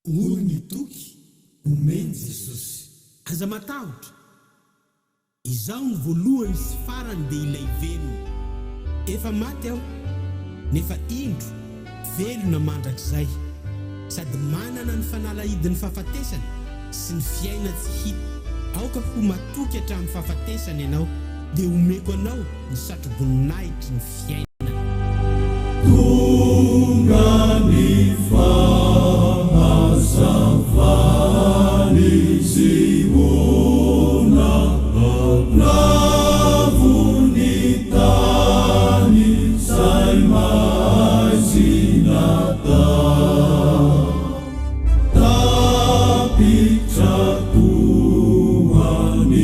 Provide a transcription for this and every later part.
olo nitoky omeny Jesosy. Aza matahotra, izaho ny voalohany sy farany dia ilay velona. Efa maty aho, nefa indro velona mandrakizay, sady manana ny fanalahidin'ny fahafatesana sy ny fiaina tsy hita. Aoka ho matoky hatramin'ny fahafatesana ianao, dia omeko anao ny satroboninahitry ny fiaina. Tonga ny fahazavan'ny Ziona, lavony tany zay mahazinata, tapitra toany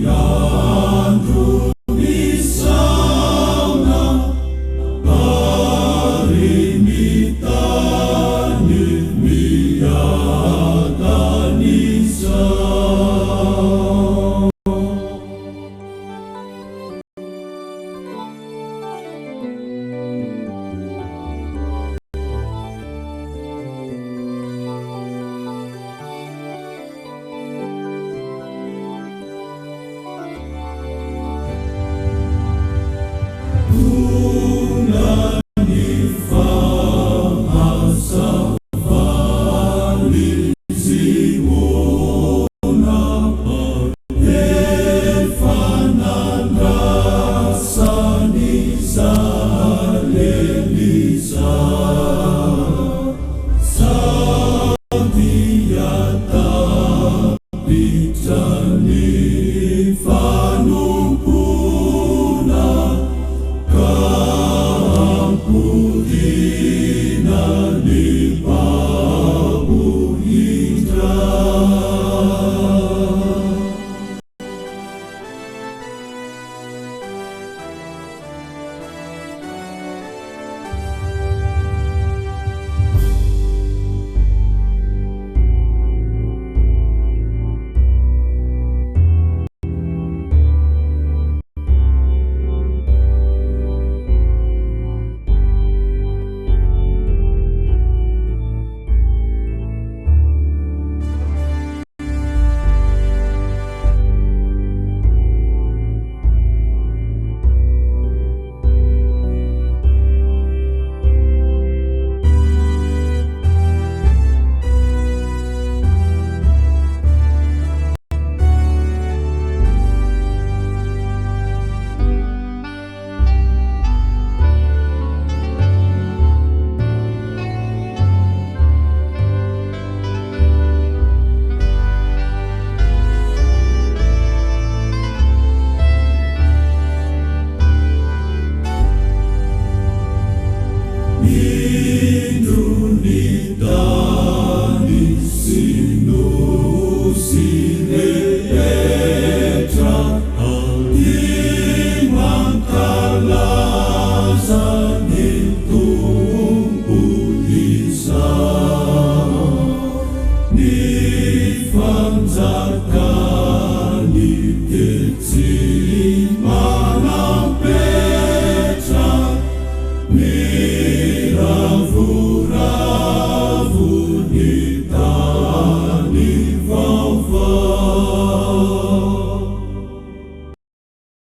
andro misaona, ary ny tany miaina.